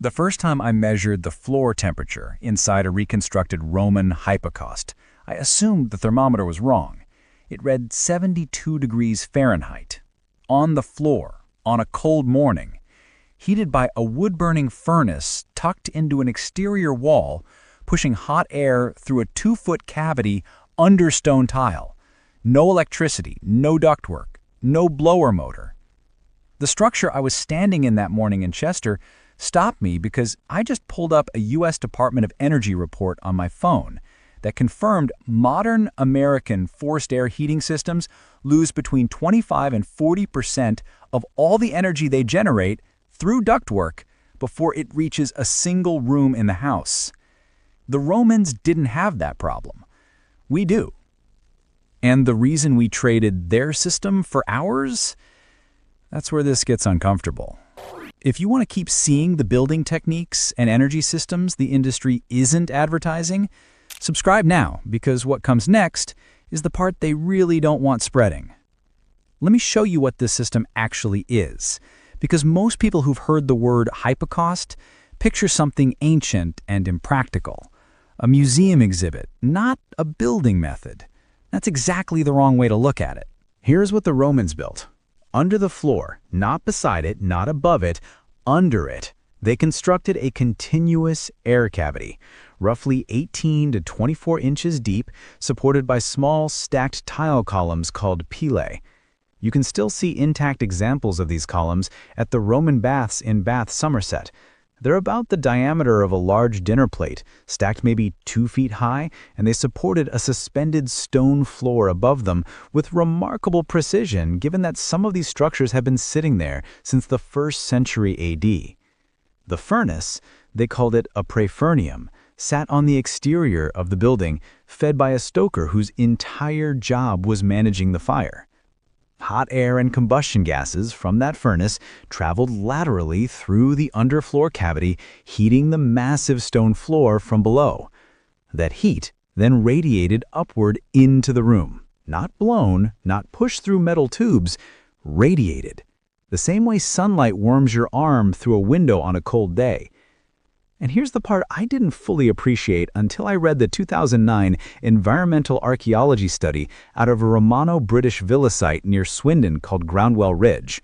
The first time I measured the floor temperature inside a reconstructed Roman hypocaust, I assumed the thermometer was wrong. It read 72 degrees Fahrenheit. On the floor, on a cold morning, heated by a wood-burning furnace tucked into an exterior wall, pushing hot air through a 2-foot cavity under stone tile. No electricity, no ductwork, no blower motor. The structure I was standing in that morning in Chester stopped me because I just pulled up a U.S. Department of Energy report on my phone that confirmed modern American forced air heating systems lose between 25 and 40% of all the energy they generate through ductwork before it reaches a single room in the house. The Romans didn't have that problem. We do. And the reason we traded their system for ours? That's where this gets uncomfortable. If you want to keep seeing the building techniques and energy systems the industry isn't advertising, subscribe now, because what comes next is the part they really don't want spreading. Let me show you what this system actually is, because most people who've heard the word hypocaust picture something ancient and impractical, a museum exhibit, not a building method. That's exactly the wrong way to look at it. Here's what the Romans built. Under the floor, not beside it, not above it, under it, they constructed a continuous air cavity, roughly 18 to 24 inches deep, supported by small stacked tile columns called pilae. You can still see intact examples of these columns at the Roman baths in Bath, Somerset. They're about the diameter of a large dinner plate, stacked maybe 2 feet high, and they supported a suspended stone floor above them with remarkable precision, given that some of these structures have been sitting there since the 1st century AD. The furnace, they called it a praefurnium, sat on the exterior of the building, fed by a stoker whose entire job was managing the fire. Hot air and combustion gases from that furnace traveled laterally through the underfloor cavity, heating the massive stone floor from below. That heat then radiated upward into the room. Not blown, not pushed through metal tubes, radiated. The same way sunlight warms your arm through a window on a cold day. And here's the part I didn't fully appreciate until I read the 2009 Environmental Archaeology study out of a Romano-British villa site near Swindon called Groundwell Ridge.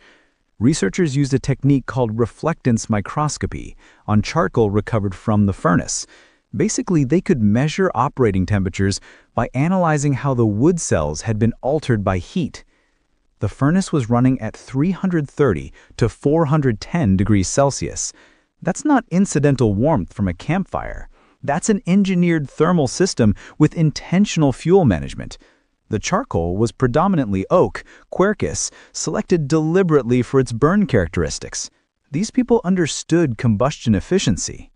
Researchers used a technique called reflectance microscopy on charcoal recovered from the furnace. Basically, they could measure operating temperatures by analyzing how the wood cells had been altered by heat. The furnace was running at 330 to 410 degrees Celsius. That's not incidental warmth from a campfire. That's an engineered thermal system with intentional fuel management. The charcoal was predominantly oak, quercus, selected deliberately for its burn characteristics. These people understood combustion efficiency.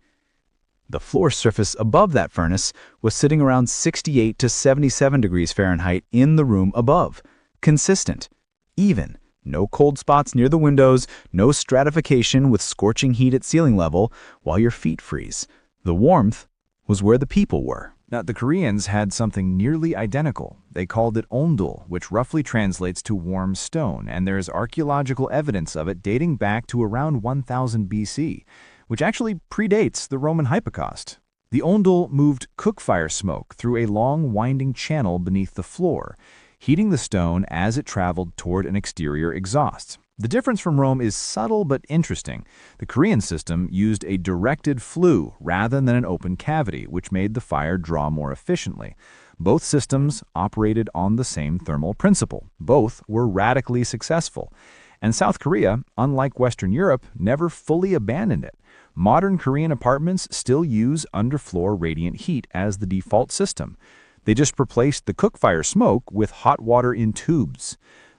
The floor surface above that furnace was sitting around 68 to 77 degrees Fahrenheit in the room above. Consistent. Even. No cold spots near the windows, no stratification with scorching heat at ceiling level while your feet freeze. The warmth was where the people were. Now, the Koreans had something nearly identical. They called it ondul, which roughly translates to warm stone, and there is archaeological evidence of it dating back to around 1000 BC, which actually predates the Roman hypocaust. The ondul moved cook-fire smoke through a long, winding channel beneath the floor, heating the stone as it traveled toward an exterior exhaust. The difference from Rome is subtle but interesting. The Korean system used a directed flue rather than an open cavity, which made the fire draw more efficiently. Both systems operated on the same thermal principle. Both were radically successful. And South Korea, unlike Western Europe, never fully abandoned it. Modern Korean apartments still use underfloor radiant heat as the default system. They just replaced the cook-fire smoke with hot water in tubes.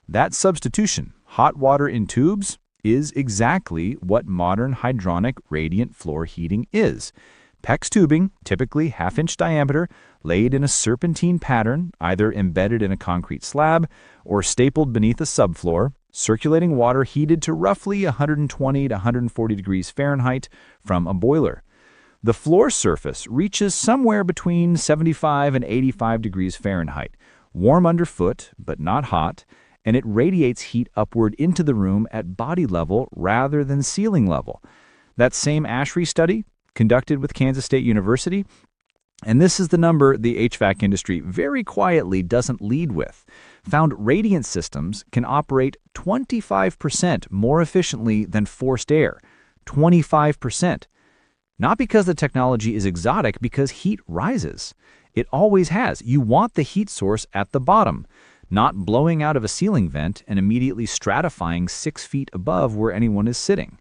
That substitution, hot water in tubes, is exactly what modern hydronic radiant floor heating is. PEX tubing, typically half-inch diameter, laid in a serpentine pattern, either embedded in a concrete slab or stapled beneath a subfloor, circulating water heated to roughly 120 to 140 degrees Fahrenheit from a boiler. The floor surface reaches somewhere between 75 and 85 degrees Fahrenheit, warm underfoot but not hot, and it radiates heat upward into the room at body level rather than ceiling level. That same ASHRAE study, conducted with Kansas State University, and this is the number the HVAC industry very quietly doesn't lead with, found radiant systems can operate 25% more efficiently than forced air. 25%. Not because the technology is exotic, because heat rises. It always has. You want the heat source at the bottom, not blowing out of a ceiling vent and immediately stratifying 6 feet above where anyone is sitting.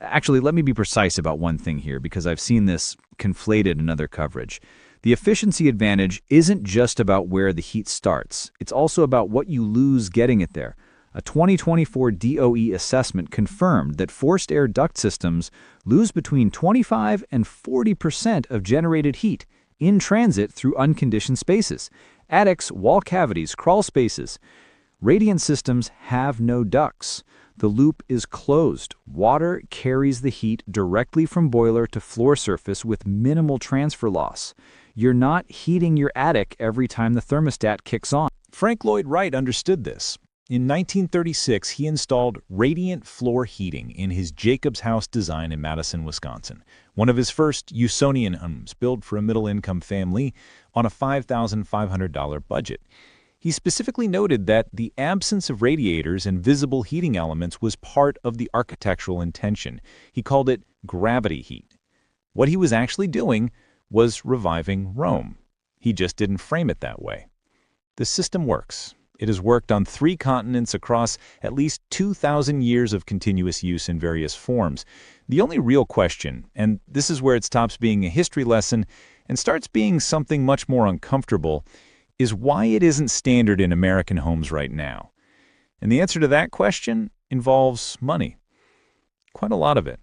Actually, let me be precise about one thing here, because I've seen this conflated in other coverage. The efficiency advantage isn't just about where the heat starts. It's also about what you lose getting it there. A 2024 DOE assessment confirmed that forced air duct systems lose between 25 and 40% of generated heat in transit through unconditioned spaces, attics, wall cavities, crawl spaces. Radiant systems have no ducts. The loop is closed. Water carries the heat directly from boiler to floor surface with minimal transfer loss. You're not heating your attic every time the thermostat kicks on. Frank Lloyd Wright understood this. In 1936, he installed radiant floor heating in his Jacobs House design in Madison, Wisconsin, one of his first Usonian homes built for a middle-income family on a $5,500 budget. He specifically noted that the absence of radiators and visible heating elements was part of the architectural intention. He called it gravity heat. What he was actually doing was reviving Rome. He just didn't frame it that way. The system works. It has worked on 3 continents across at least 2,000 years of continuous use in various forms. The only real question, and this is where it stops being a history lesson and starts being something much more uncomfortable, is why it isn't standard in American homes right now. And the answer to that question involves money. Quite a lot of it.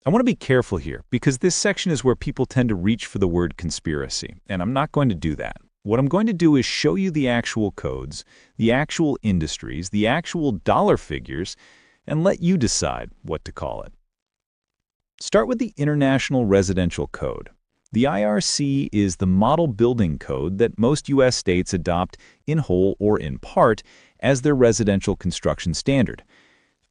I want to be careful here, because this section is where people tend to reach for the word conspiracy, and I'm not going to do that. What I'm going to do is show you the actual codes, the actual industries, the actual dollar figures, and let you decide what to call it. Start with the International Residential Code. The IRC is the model building code that most U.S. states adopt in whole or in part as their residential construction standard.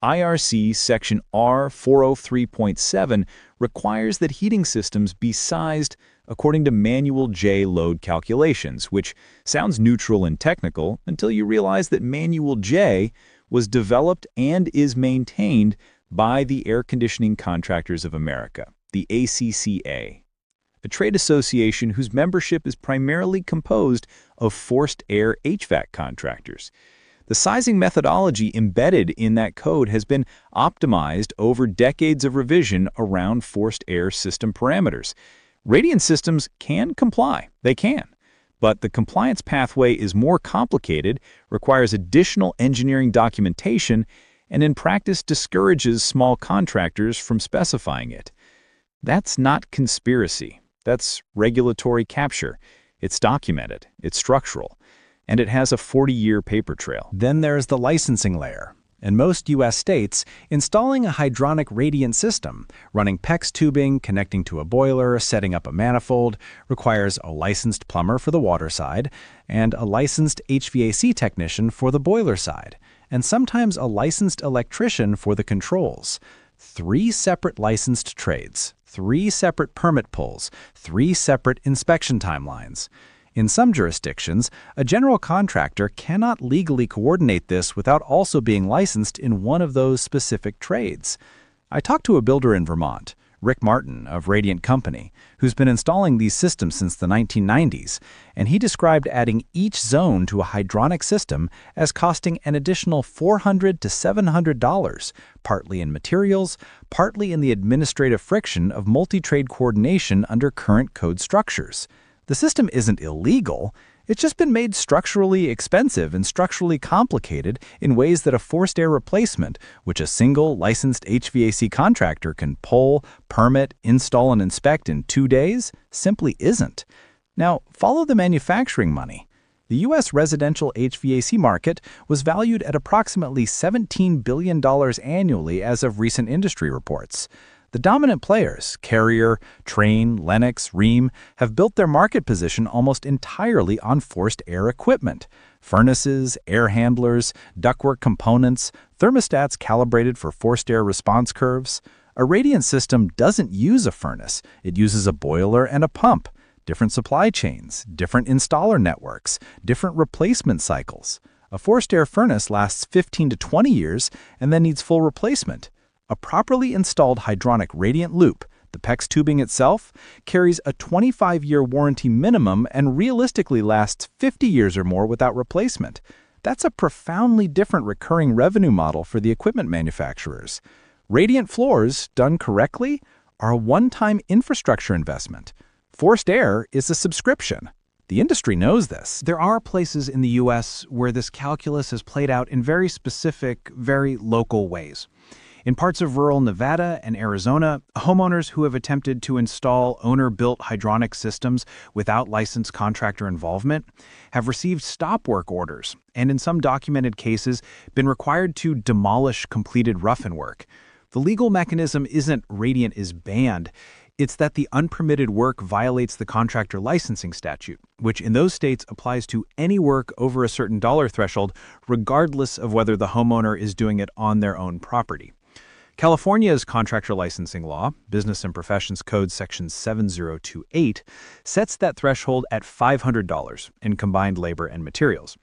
IRC Section R403.7 requires that heating systems be sized according to manual J load calculations, which sounds neutral and technical until you realize that manual J was developed and is maintained by the Air Conditioning Contractors of America, the ACCA, a trade association whose membership is primarily composed of forced air HVAC contractors. The sizing methodology embedded in that code has been optimized over decades of revision around forced air system parameters. Radiant systems can comply. They can. But the compliance pathway is more complicated, requires additional engineering documentation, and in practice discourages small contractors from specifying it. That's not conspiracy. That's regulatory capture. It's documented. It's structural. And it has a 40-year paper trail. Then there's the licensing layer. In most U.S. states, installing a hydronic radiant system, running PEX tubing, connecting to a boiler, setting up a manifold, requires a licensed plumber for the water side and a licensed HVAC technician for the boiler side, and sometimes a licensed electrician for the controls. 3 separate licensed trades, 3 separate permit pulls, 3 separate inspection timelines. In some jurisdictions, a general contractor cannot legally coordinate this without also being licensed in one of those specific trades. I talked to a builder in Vermont, Rick Martin of Radiant Company, who's been installing these systems since the 1990s, and he described adding each zone to a hydronic system as costing an additional $400 to $700, partly in materials, partly in the administrative friction of multi-trade coordination under current code structures. The system isn't illegal, it's just been made structurally expensive and structurally complicated in ways that a forced air replacement, which a single licensed HVAC contractor can pull, permit, install, and inspect in 2 days, simply isn't. Now, follow the manufacturing money. The U.S. residential HVAC market was valued at approximately $17 billion annually as of recent industry reports. The dominant players, Carrier, Trane, Lennox, Rheem, have built their market position almost entirely on forced air equipment. Furnaces, air handlers, ductwork components, thermostats calibrated for forced air response curves. A radiant system doesn't use a furnace. It uses a boiler and a pump, different supply chains, different installer networks, different replacement cycles. A forced air furnace lasts 15 to 20 years and then needs full replacement. A properly installed hydronic radiant loop, the PEX tubing itself, carries a 25-year warranty minimum and realistically lasts 50 years or more without replacement. That's a profoundly different recurring revenue model for the equipment manufacturers. Radiant floors, done correctly, are a one-time infrastructure investment. Forced air is a subscription. The industry knows this. There are places in the U.S. where this calculus is played out in very specific, very local ways. In parts of rural Nevada and Arizona, homeowners who have attempted to install owner-built hydronic systems without licensed contractor involvement have received stop work orders and in some documented cases been required to demolish completed rough-in work. The legal mechanism isn't radiant is banned. It's that the unpermitted work violates the contractor licensing statute, which in those states applies to any work over a certain dollar threshold, regardless of whether the homeowner is doing it on their own property. California's contractor licensing law, Business and Professions Code Section 7028, sets that threshold at $500 in combined labor and materials.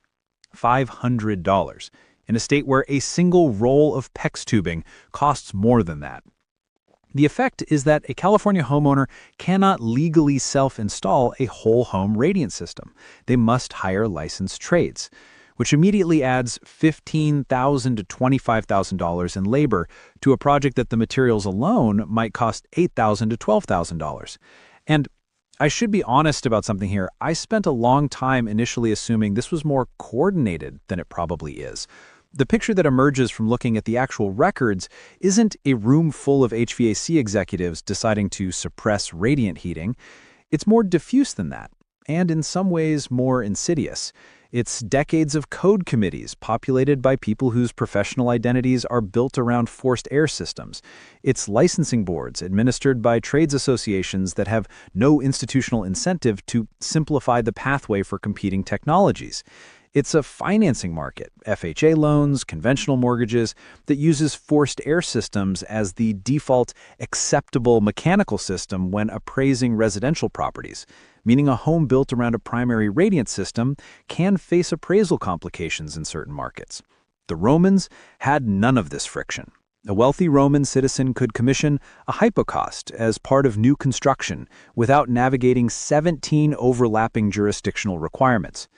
$500 in a state where a single roll of PEX tubing costs more than that. The effect is that a California homeowner cannot legally self-install a whole home radiant system. They must hire licensed trades, which immediately adds $15,000 to $25,000 in labor to a project that the materials alone might cost $8,000 to $12,000. And I should be honest about something here. I spent a long time initially assuming this was more coordinated than it probably is. The picture that emerges from looking at the actual records isn't a room full of HVAC executives deciding to suppress radiant heating. It's more diffuse than that, and in some ways more insidious. It's decades of code committees populated by people whose professional identities are built around forced air systems. It's licensing boards administered by trades associations that have no institutional incentive to simplify the pathway for competing technologies. It's a financing market, FHA loans, conventional mortgages, that uses forced air systems as the default acceptable mechanical system when appraising residential properties, meaning a home built around a primary radiant system can face appraisal complications in certain markets. The Romans had none of this friction. A wealthy Roman citizen could commission a hypocaust as part of new construction without navigating 17 overlapping jurisdictional requirements.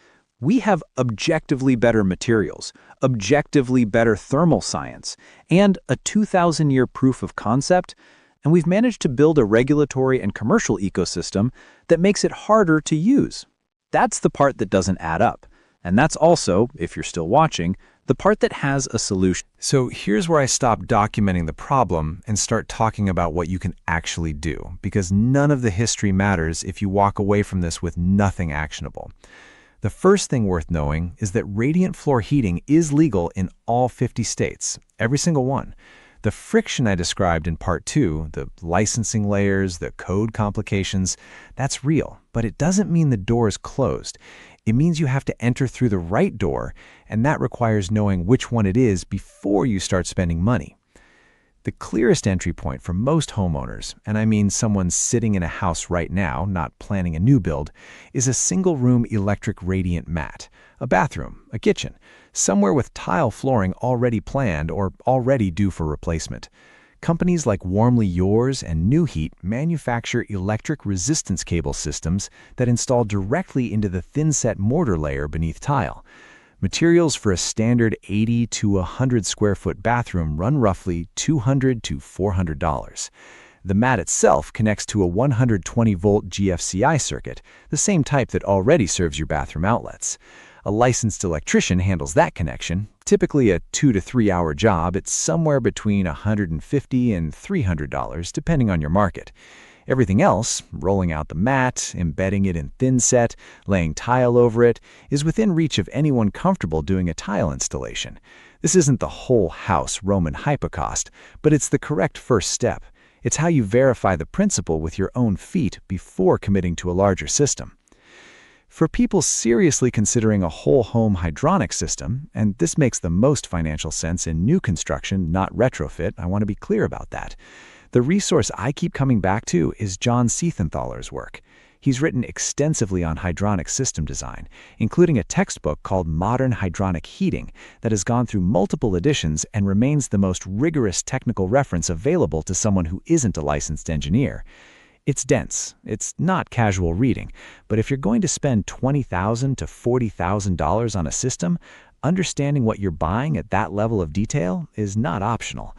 We have objectively better materials, objectively better thermal science, and a 2,000-year proof of concept, and we've managed to build a regulatory and commercial ecosystem that makes it harder to use. That's the part that doesn't add up. And that's also, if you're still watching, the part that has a solution. So here's where I stop documenting the problem and start talking about what you can actually do, because none of the history matters if you walk away from this with nothing actionable. The first thing worth knowing is that radiant floor heating is legal in all 50 states, every single one. The friction I described in Part 2, the licensing layers, the code complications, that's real, but it doesn't mean the door is closed. It means you have to enter through the right door, and that requires knowing which one it is before you start spending money. The clearest entry point for most homeowners, and I mean someone sitting in a house right now, not planning a new build, is a single-room electric radiant mat, a bathroom, a kitchen, somewhere with tile flooring already planned or already due for replacement. Companies like Warmly Yours and New Heat manufacture electric resistance cable systems that install directly into the thin-set mortar layer beneath tile. Materials for a standard 80 to 100 square foot bathroom run roughly $200 to $400. The mat itself connects to a 120-volt GFCI circuit, the same type that already serves your bathroom outlets. A licensed electrician handles that connection, typically a 2 to 3 hour job. It's somewhere between $150 and $300, depending on your market. Everything else, rolling out the mat, embedding it in thin set, laying tile over it, is within reach of anyone comfortable doing a tile installation. This isn't the whole house Roman Hypocaust, but it's the correct first step. It's how you verify the principle with your own feet before committing to a larger system. For people seriously considering a whole home hydronic system, and this makes the most financial sense in new construction, not retrofit, I want to be clear about that. The resource I keep coming back to is John Seethenthaler's work. He's written extensively on hydronic system design, including a textbook called Modern Hydronic Heating that has gone through multiple editions and remains the most rigorous technical reference available to someone who isn't a licensed engineer. It's dense, it's not casual reading, but if you're going to spend $20,000 to $40,000 on a system, understanding what you're buying at that level of detail is not optional.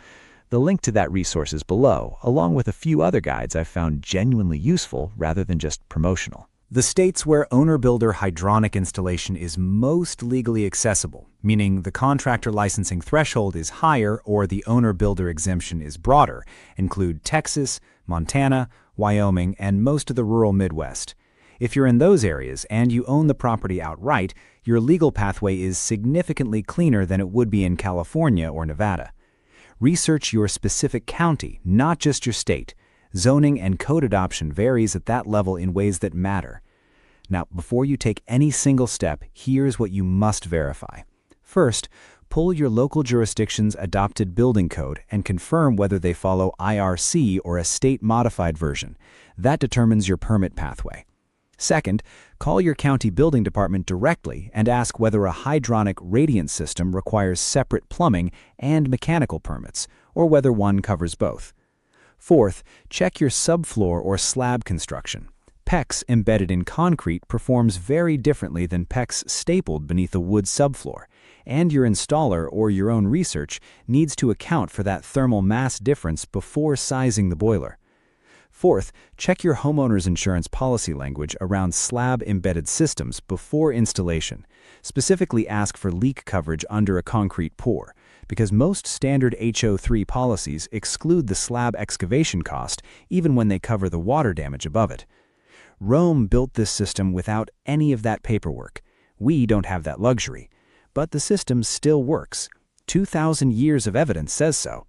The link to that resource is below, along with a few other guides I've found genuinely useful rather than just promotional. The states where owner-builder hydronic installation is most legally accessible, meaning the contractor licensing threshold is higher or the owner-builder exemption is broader, include Texas, Montana, Wyoming, and most of the rural Midwest. If you're in those areas and you own the property outright, your legal pathway is significantly cleaner than it would be in California or Nevada. Research your specific county, not just your state. Zoning and code adoption varies at that level in ways that matter. Now, before you take any single step, here's what you must verify. First, pull your local jurisdiction's adopted building code and confirm whether they follow IRC or a state-modified version. That determines your permit pathway. Second, call your county building department directly and ask whether a hydronic radiant system requires separate plumbing and mechanical permits, or whether one covers both. Fourth, check your subfloor or slab construction. PEX embedded in concrete performs very differently than PEX stapled beneath a wood subfloor, and your installer or your own research needs to account for that thermal mass difference before sizing the boiler. Fourth, check your homeowner's insurance policy language around slab-embedded systems before installation. Specifically ask for leak coverage under a concrete pour, because most standard HO3 policies exclude the slab excavation cost even when they cover the water damage above it. Rome built this system without any of that paperwork. We don't have that luxury. But the system still works. 2,000 years of evidence says so.